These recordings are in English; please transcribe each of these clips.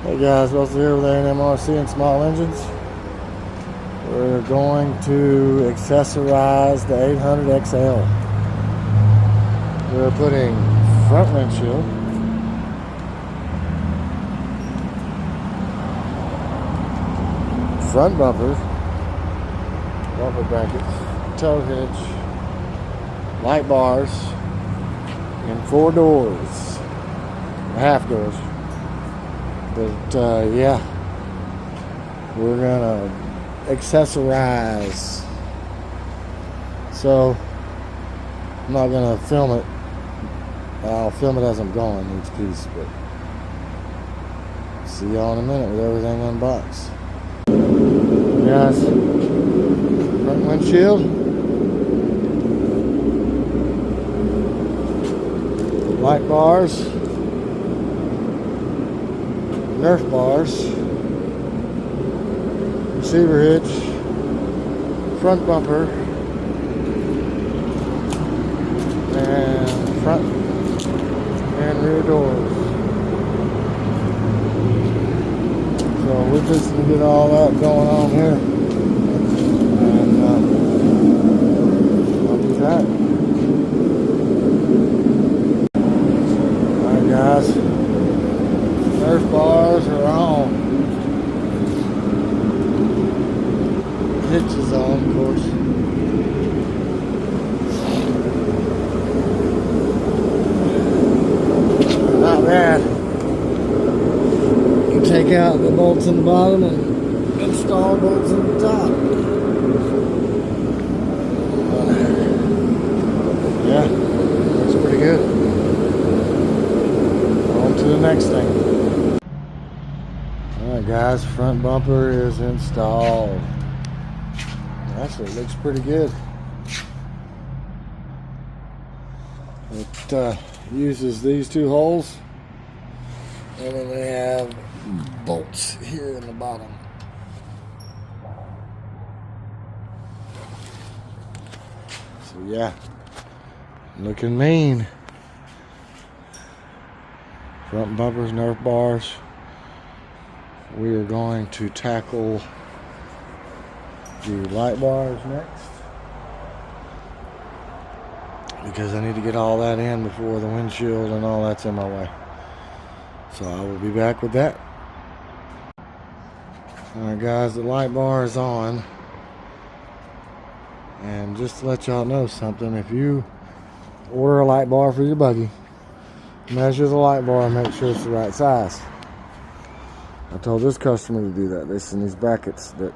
Hey guys, Russell here with A&MRC and Small Engines. We're going to accessorize the 800XL. We're putting front windshield, front bumpers, bumper brackets, tow hitch, light bars, and 4 doors, half doors. But yeah, we're gonna accessorize. So I'm not gonna film it. I'll film it as I'm going each piece. But see y'all in a minute with everything unboxed. Guys, front windshield, light bars, Nerf bars, receiver hitch, front bumper, and front and rear doors. So we're just going to get all that going on here, and I'll be back. Alright guys. Nerf bars are on. Hitch is on, of course. Not bad. You take out the bolts in the bottom and install bolts in the top. Yeah, looks pretty good. On to the next thing. Alright guys, front bumper is installed. Actually, it looks pretty good. It uses these 2 holes, and then they have bolts here in the bottom. So yeah, looking mean. Front bumpers, Nerf bars. We are going to tackle the light bars next, because I need to get all that in before the windshield and all that's in my way. So I will be back with that. Alright guys, the light bar is on. And just to let y'all know something, if you order a light bar for your buggy, measure the light bar and make sure it's the right size. I told this customer to do that. They send these brackets that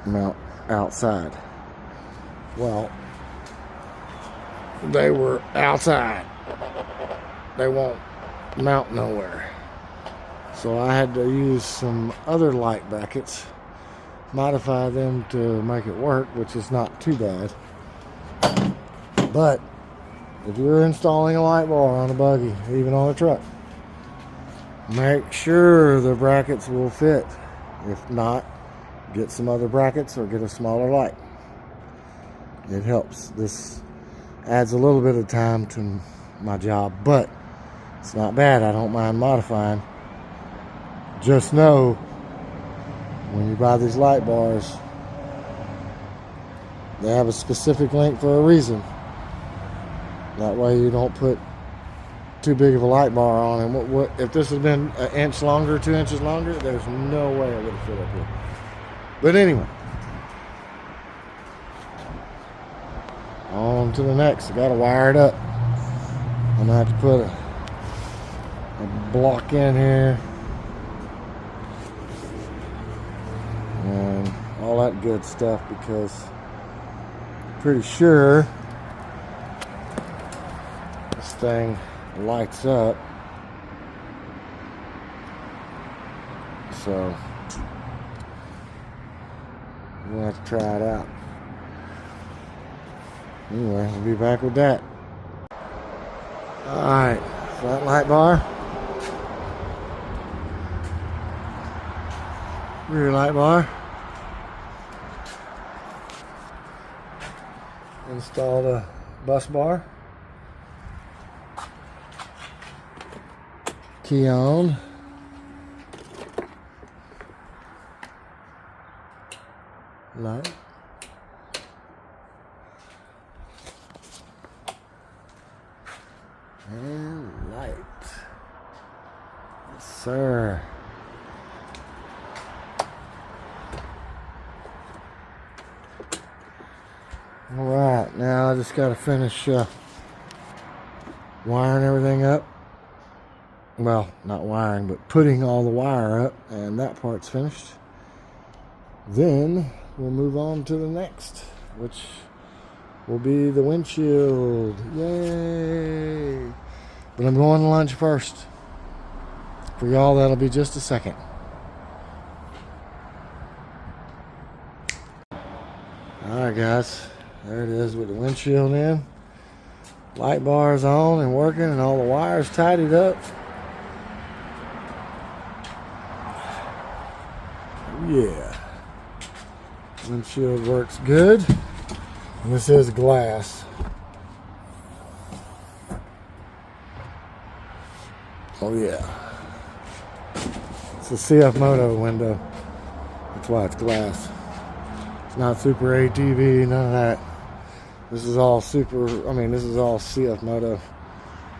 mount outside. Well, they were outside. They won't mount nowhere. So I had to use some other light brackets, modify them to make it work, which is not too bad. But if you're installing a light bar on a buggy, even on a truck, make sure the brackets will fit. If not, get some other brackets or get a smaller light. It helps. This adds a little bit of time to my job, but it's not bad. I don't mind modifying. Just know, when you buy these light bars, they have a specific length for a reason. That way you don't put too big of a light bar on. And what if this had been an inch longer, 2 inches longer, there's no way it would have fit up here. But anyway, on to the next. I gotta wire it up. I'm gonna have to put a block in here and all that good stuff, because I'm pretty sure this thing lights up. So we'll have to try it out. Anyway, we'll be back with that. Alright, front light bar, rear light bar, install the bus bar, key on, light. And light. Yes, sir. Alright, now I just got to finish wiring everything up. Well, not wiring, but putting all the wire up, and that part's finished. Then we'll move on to the next, which will be the windshield. Yay! But I'm going to lunch first. For y'all, that'll be just a second. Alright guys, there it is with the windshield in. Light bars on and working, and all the wires tidied up. Yeah. Windshield works good. And this is glass. Oh yeah. It's a CF Moto window. That's why it's glass. It's not super ATV, none of that. This is all this is all CF Moto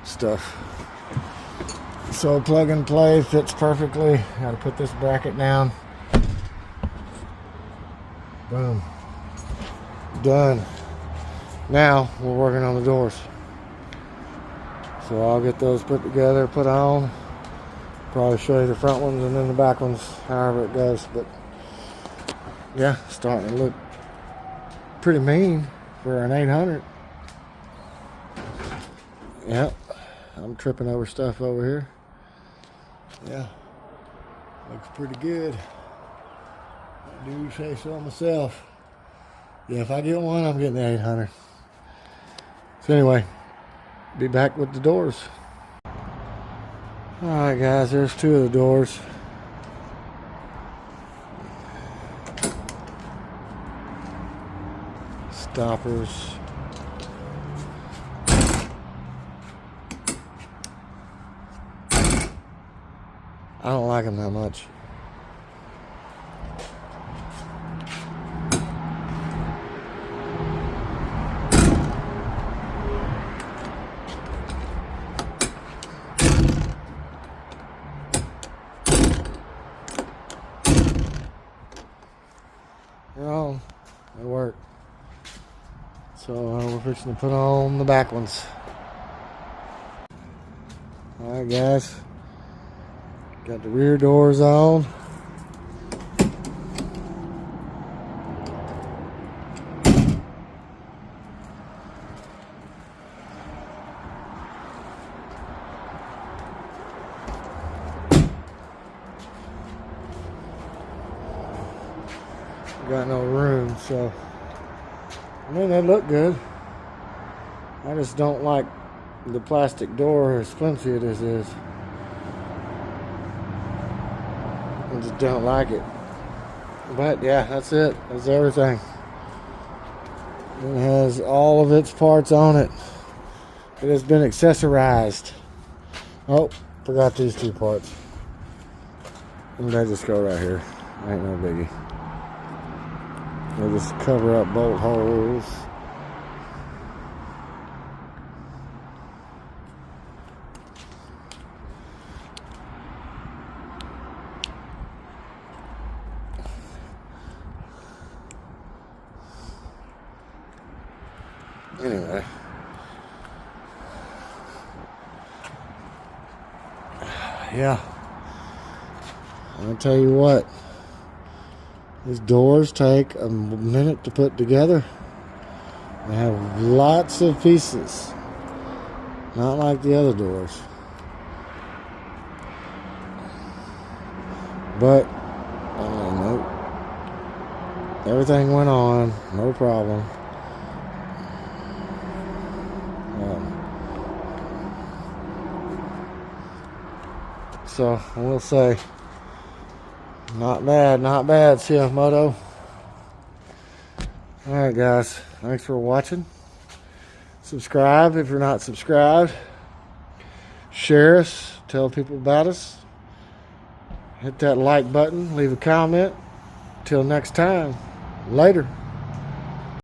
stuff. So plug and play, fits perfectly. Gotta put this bracket down. Boom. Done. Now we're working on the doors. So I'll get those put together, put on. Probably show you the front ones and then the back ones, however it goes. But yeah, starting to look pretty mean for an 800. Yep. I'm tripping over stuff over here. Yeah. Looks pretty good. I do say so myself. Yeah, if I get one, I'm getting the 800. So anyway, be back with the doors. Alright guys, there's two of the doors. Stoppers. I don't like them that much. They're on. They work. So we're fixing to put on the back ones. Alright guys. Got the rear doors on. Got no room, so I mean they look good. I just don't like the plastic door as flimsy it is. I just don't like it. But yeah, that's it. That's everything. It has all of its parts on it. It has been accessorized. Oh, forgot these two parts. And they just go right here. Ain't no biggie. They just cover up bolt holes. Anyway. Yeah. I'll tell you what. These doors take a minute to put together. They have lots of pieces. Not like the other doors. But, nope. Everything went on. No problem. So, we'll say, not bad, CF Moto. Alright guys, thanks for watching. Subscribe if you're not subscribed. Share us, tell people about us. Hit that like button, leave a comment. Till next time, Later.